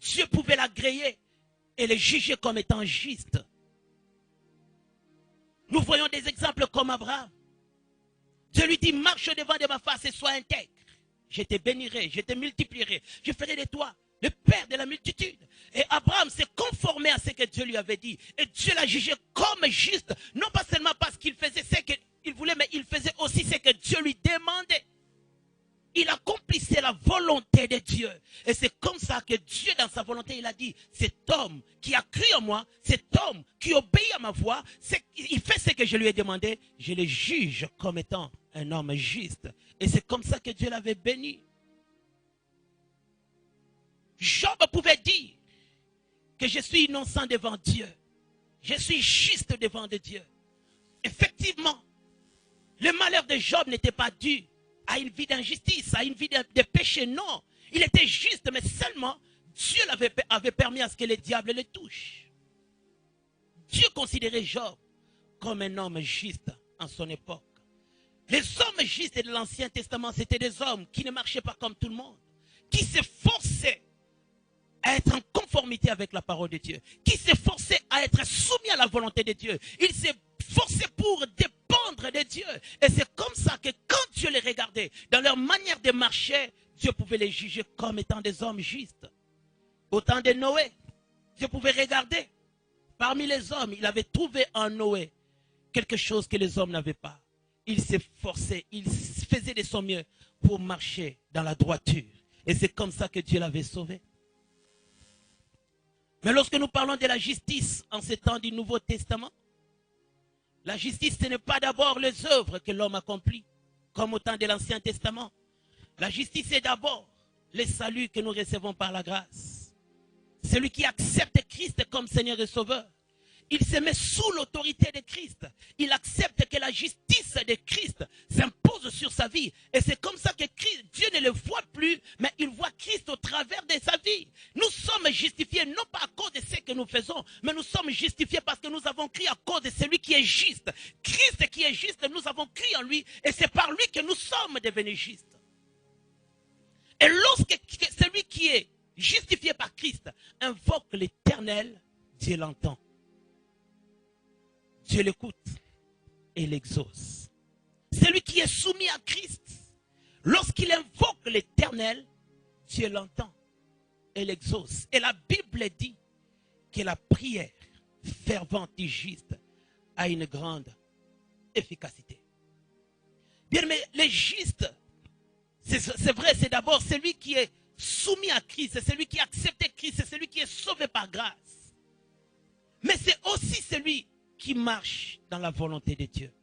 Dieu pouvait l'agréer et le juger comme étant juste. Nous voyons des exemples comme Abraham. Dieu lui dit, marche devant de ma face et sois intègre. Je te bénirai, je te multiplierai, je ferai de toi le père de la multitude. Et Abraham s'est conformé à ce que Dieu lui avait dit. Et Dieu l'a jugé comme juste, non pas seulement parce qu'il faisait ce qu'il voulait, mais il faisait aussi ce que Dieu lui demandait. Il accomplissait la volonté de Dieu. Et c'est comme ça que Dieu, dans sa volonté, il a dit, cet homme qui a cru en moi, cet homme qui obéit à ma voix, il fait ce que je lui ai demandé, je le juge comme étant un homme juste. Et c'est comme ça que Dieu l'avait béni. Job pouvait dire que je suis innocent devant Dieu. Je suis juste devant Dieu. Effectivement, le malheur de Job n'était pas dû à une vie d'injustice, à une vie de péché. Non, il était juste, mais seulement Dieu avait permis à ce que le diable le touche. Dieu considérait Job comme un homme juste en son époque. Les hommes justes de l'Ancien Testament, c'était des hommes qui ne marchaient pas comme tout le monde, qui s'efforçaient à être en conformité avec la parole de Dieu, qui s'efforçaient à être soumis à la volonté de Dieu. Ils s'efforçaient pour dépendre de Dieu. Et c'est comme ça que quand Dieu les regardait, dans leur manière de marcher, Dieu pouvait les juger comme étant des hommes justes. Au temps de Noé, Dieu pouvait regarder. Parmi les hommes, il avait trouvé en Noé quelque chose que les hommes n'avaient pas. Il s'efforçait, il faisait de son mieux pour marcher dans la droiture. Et c'est comme ça que Dieu l'avait sauvé. Mais lorsque nous parlons de la justice en ces temps du Nouveau Testament, la justice, ce n'est pas d'abord les œuvres que l'homme accomplit, comme au temps de l'Ancien Testament. La justice, c'est d'abord le salut que nous recevons par la grâce. Celui qui accepte Christ comme Seigneur et Sauveur, il se met sous l'autorité de Christ. Il accepte que la justice de Christ s'impose sur sa vie. Et c'est comme ça que Christ, Dieu ne le voit plus, mais il voit Christ au travers de sa vie. Nous sommes justifiés non pas à cause de ce que nous faisons, mais nous sommes justifiés parce que nous avons crié à cause de celui qui est juste. Christ qui est juste, nous avons crié en lui et c'est par lui que nous sommes devenus justes. Et lorsque celui qui est justifié par Christ invoque l'Éternel, Dieu l'entend. Dieu l'écoute et l'exauce. Celui qui est soumis à Christ, lorsqu'il invoque l'Éternel, Dieu l'entend et l'exauce. Et la Bible dit que la prière fervente et juste a une grande efficacité. Bien, mais les justes, c'est vrai, c'est d'abord celui qui est soumis à Christ, c'est celui qui a accepté Christ, c'est celui qui est sauvé par grâce. Mais c'est aussi celui qui marche dans la volonté de Dieu.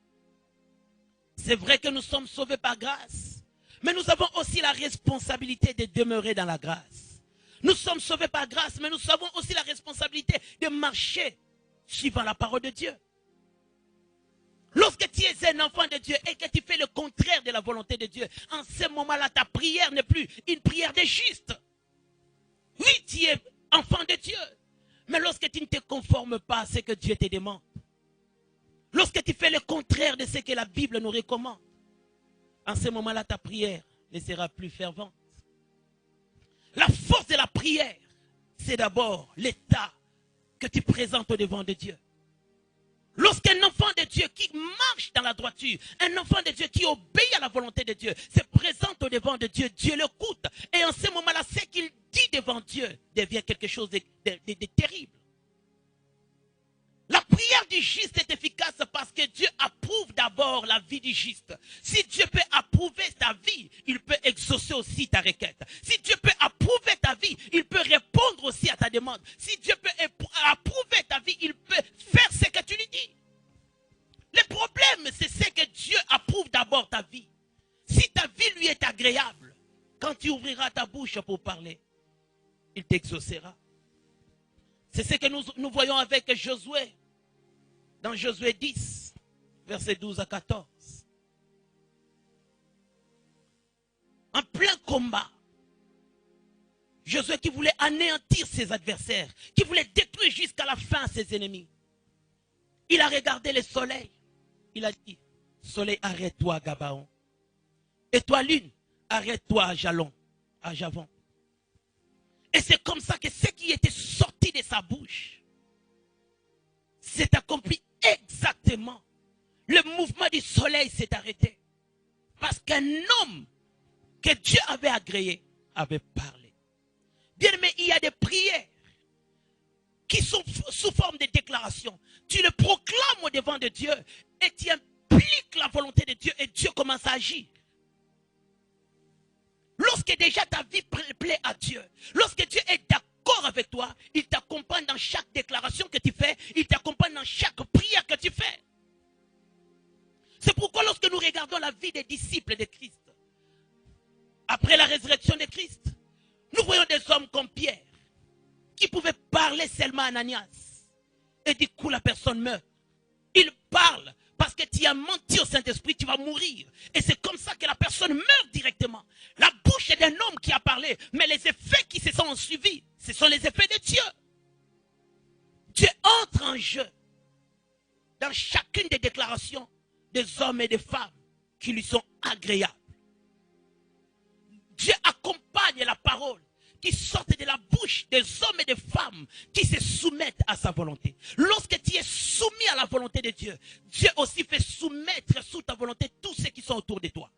C'est vrai que nous sommes sauvés par grâce, mais nous avons aussi la responsabilité de demeurer dans la grâce. Nous sommes sauvés par grâce, mais nous avons aussi la responsabilité de marcher suivant la parole de Dieu. Lorsque tu es un enfant de Dieu et que tu fais le contraire de la volonté de Dieu, en ce moment-là, ta prière n'est plus une prière de juste. Oui, tu es enfant de Dieu, mais lorsque tu ne te conformes pas à ce que Dieu te demande, lorsque tu fais le contraire de ce que la Bible nous recommande, en ce moment-là, ta prière ne sera plus fervente. La force de la prière, c'est d'abord l'état que tu présentes au devant de Dieu. Lorsqu'un enfant de Dieu qui marche dans la droiture, un enfant de Dieu qui obéit à la volonté de Dieu, se présente au devant de Dieu, Dieu l'écoute. Et en ce moment-là, ce qu'il dit devant Dieu devient quelque chose de terrible. La prière du juste est efficace parce que Dieu approuve d'abord la vie du juste. Si Dieu peut approuver ta vie, il peut exaucer aussi ta requête. Si Dieu peut approuver ta vie, il peut répondre aussi à ta demande. Si Dieu peut approuver ta vie, il peut faire ce que tu lui dis. Le problème, c'est ce que Dieu approuve d'abord ta vie. Si ta vie lui est agréable, quand tu ouvriras ta bouche pour parler, il t'exaucera. C'est ce que nous voyons avec Josué, dans Josué 10, versets 12 à 14. En plein combat, Josué qui voulait anéantir ses adversaires, qui voulait détruire jusqu'à la fin ses ennemis. Il a regardé le soleil. Il a dit, soleil, arrête-toi à Gabaon. Et toi, lune, arrête-toi à Javon. Et c'est comme ça que ce qui était sorti de sa bouche s'est accompli exactement. Le mouvement du soleil s'est arrêté. Parce qu'un homme que Dieu avait agréé avait parlé. Bien aimé, il y a des prières qui sont sous forme de déclaration. Tu le proclames au devant de Dieu et tu impliques la volonté de Dieu et Dieu commence à agir. Lorsque déjà ta vie plaît à Dieu, lorsque Dieu est d'accord avec toi, il t'accompagne dans chaque déclaration que tu fais, il t'accompagne dans chaque prière que tu fais. C'est pourquoi lorsque nous regardons la vie des disciples de Christ, après la résurrection de Christ, nous voyons des hommes comme Pierre, qui pouvaient parler seulement à Ananias, et du coup la personne meurt. Il parle parce que tu as menti au Saint-Esprit, tu vas mourir. Et c'est comme ça que la personne meurt directement. La bouche est d'un homme qui a parlé, mais les effets qui se sont suivis, ce sont les effets de Dieu. Dieu entre en jeu dans chacune des déclarations des hommes et des femmes qui lui sont agréables. Dieu accompagne la parole qui sortent de la bouche des hommes et des femmes qui se soumettent à sa volonté. Lorsque tu es soumis à la volonté de Dieu, Dieu aussi fait soumettre sous ta volonté tous ceux qui sont autour de toi.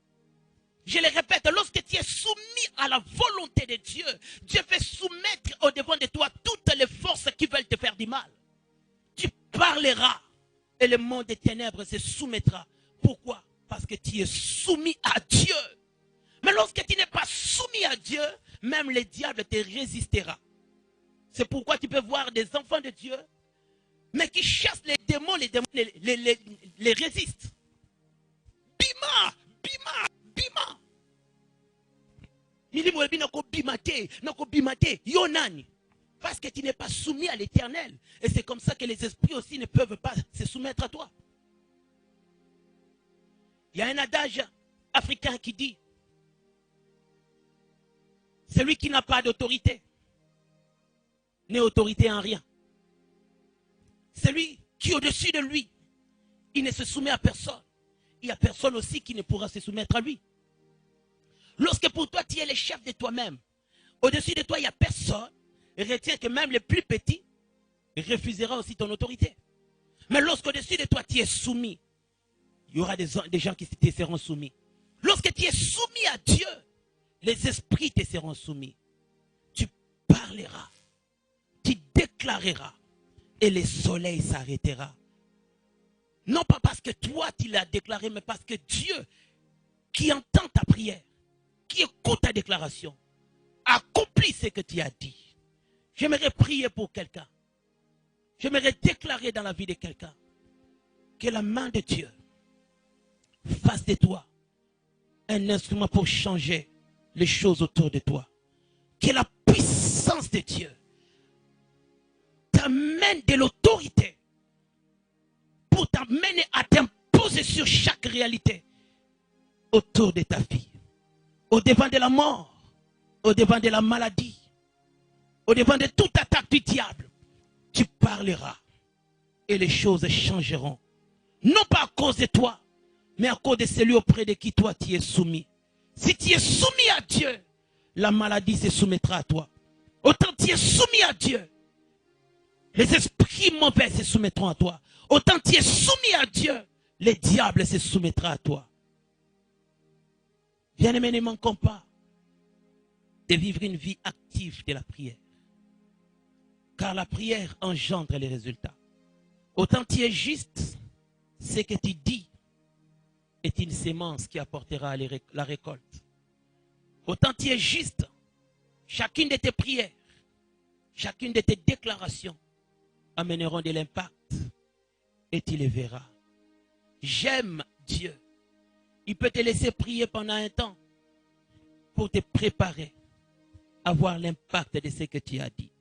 Je le répète, lorsque tu es soumis à la volonté de Dieu, Dieu fait soumettre au devant de toi toutes les forces qui veulent te faire du mal. Tu parleras et le monde des ténèbres se soumettra. Pourquoi? Parce que tu es soumis à Dieu. Mais lorsque tu n'es pas soumis à Dieu, même le diable te résistera. C'est pourquoi tu peux voir des enfants de Dieu, mais qui chassent les démons les résistent. Bima, bima, bima. Parce que tu n'es pas soumis à l'Éternel. Et c'est comme ça que les esprits aussi ne peuvent pas se soumettre à toi. Il y a un adage africain qui dit, celui qui n'a pas d'autorité n'est autorité en rien. Celui qui est au-dessus de lui, il ne se soumet à personne. Il n'y a personne aussi qui ne pourra se soumettre à lui. Lorsque pour toi, tu es le chef de toi-même, au-dessus de toi, il n'y a personne. Retiens que même le plus petit refusera aussi ton autorité. Mais lorsqu'au-dessus de toi, tu es soumis, il y aura des gens qui te seront soumis. Lorsque tu es soumis à Dieu, les esprits te seront soumis. Tu parleras, tu déclareras et le soleil s'arrêtera. Non pas parce que toi tu l'as déclaré, mais parce que Dieu qui entend ta prière, qui écoute ta déclaration, accomplit ce que tu as dit. J'aimerais prier pour quelqu'un. J'aimerais déclarer dans la vie de quelqu'un que la main de Dieu fasse de toi un instrument pour changer les choses autour de toi. Que la puissance de Dieu t'amène de l'autorité pour t'amener à t'imposer sur chaque réalité autour de ta vie. Au devant de la mort, au devant de la maladie, au devant de toute attaque du diable, tu parleras et les choses changeront. Non pas à cause de toi, mais à cause de celui auprès de qui toi tu es soumis. Si tu es soumis à Dieu, la maladie se soumettra à toi. Autant tu es soumis à Dieu, les esprits mauvais se soumettront à toi. Autant tu es soumis à Dieu, le diable se soumettra à toi. Bien-aimés, ne manquons pas de vivre une vie active de la prière. Car la prière engendre les résultats. Autant tu es juste, ce que tu dis est une sémence qui apportera la récolte. Autant tu es juste, chacune de tes prières, chacune de tes déclarations amèneront de l'impact et tu les verras. J'aime Dieu. Il peut te laisser prier pendant un temps pour te préparer à voir l'impact de ce que tu as dit.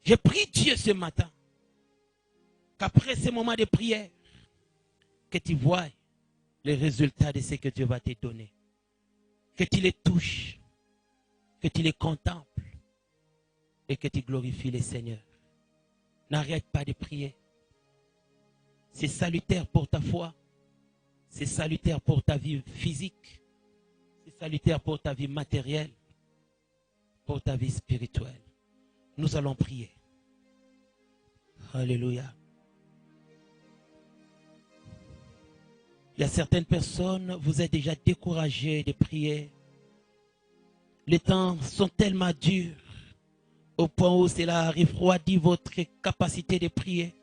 Je prie Dieu ce matin qu'après ce moment de prière, que tu vois les résultats de ce que Dieu va te donner. Que tu les touches, que tu les contemples et que tu glorifies le Seigneur. N'arrête pas de prier. C'est salutaire pour ta foi. C'est salutaire pour ta vie physique. C'est salutaire pour ta vie matérielle. Pour ta vie spirituelle. Nous allons prier. Alléluia. Il y a certaines personnes, vous êtes déjà découragés de prier. Les temps sont tellement durs au point où cela refroidit votre capacité de prier.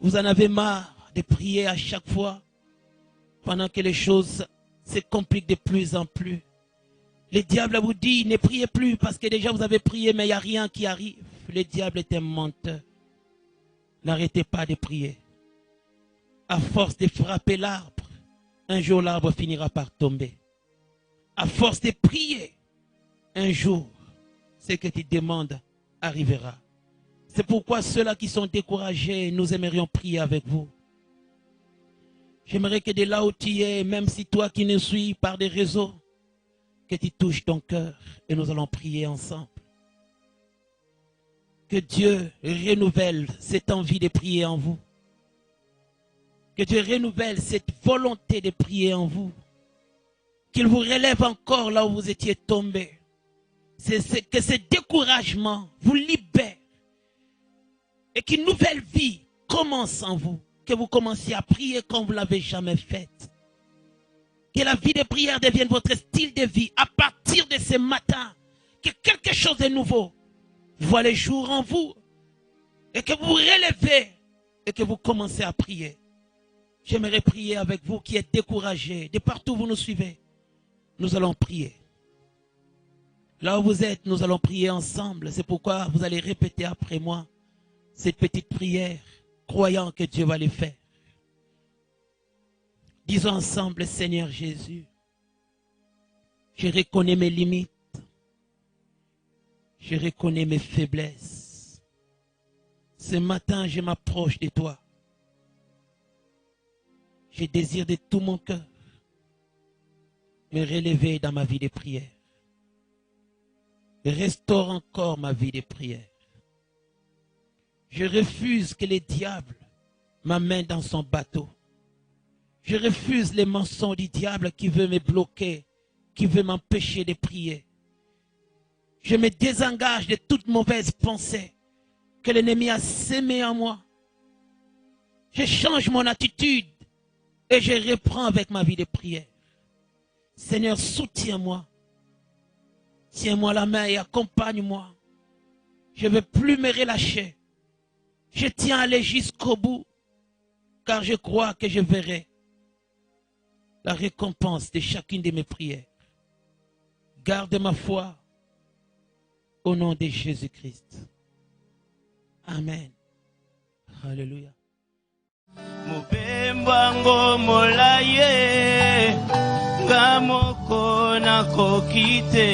Vous en avez marre de prier à chaque fois pendant que les choses se compliquent de plus en plus. Le diable vous dit, ne priez plus parce que déjà vous avez prié mais il n'y a rien qui arrive. Le diable est un menteur. N'arrêtez pas de prier. À force de frapper l'arbre, un jour l'arbre finira par tomber. À force de prier, un jour, ce que tu demandes arrivera. C'est pourquoi ceux-là qui sont découragés, nous aimerions prier avec vous. J'aimerais que de là où tu es, même si toi qui nous suis par des réseaux, que tu touches ton cœur et nous allons prier ensemble. Que Dieu renouvelle cette envie de prier en vous. Que Dieu renouvelle cette volonté de prier en vous. Qu'il vous relève encore là où vous étiez tombé. Que ce découragement vous libère. Et qu'une nouvelle vie commence en vous. Que vous commenciez à prier comme vous ne l'avez jamais fait. Que la vie de prière devienne votre style de vie. À partir de ce matin, que quelque chose de nouveau voit le jour en vous. Et que vous vous relevez et que vous commencez à prier. J'aimerais prier avec vous qui êtes découragés. De partout où vous nous suivez, nous allons prier. Là où vous êtes, nous allons prier ensemble. C'est pourquoi vous allez répéter après moi cette petite prière, croyant que Dieu va le faire. Disons ensemble, Seigneur Jésus, je reconnais mes limites, je reconnais mes faiblesses. Ce matin, je m'approche de toi. Je désire de tout mon cœur me relever dans ma vie de prière. Restaure encore ma vie de prière. Je refuse que le diable m'amène dans son bateau. Je refuse les mensonges du diable qui veut me bloquer, qui veut m'empêcher de prier. Je me désengage de toute mauvaise pensée que l'ennemi a sémée en moi. Je change mon attitude et je reprends avec ma vie de prière. Seigneur, soutiens-moi. Tiens-moi la main et accompagne-moi. Je ne veux plus me relâcher. Je tiens à aller jusqu'au bout, car je crois que je verrai la récompense de chacune de mes prières. Garde ma foi au nom de Jésus-Christ. Amen. Alléluia. Mupembango molaye ngamoko nakokite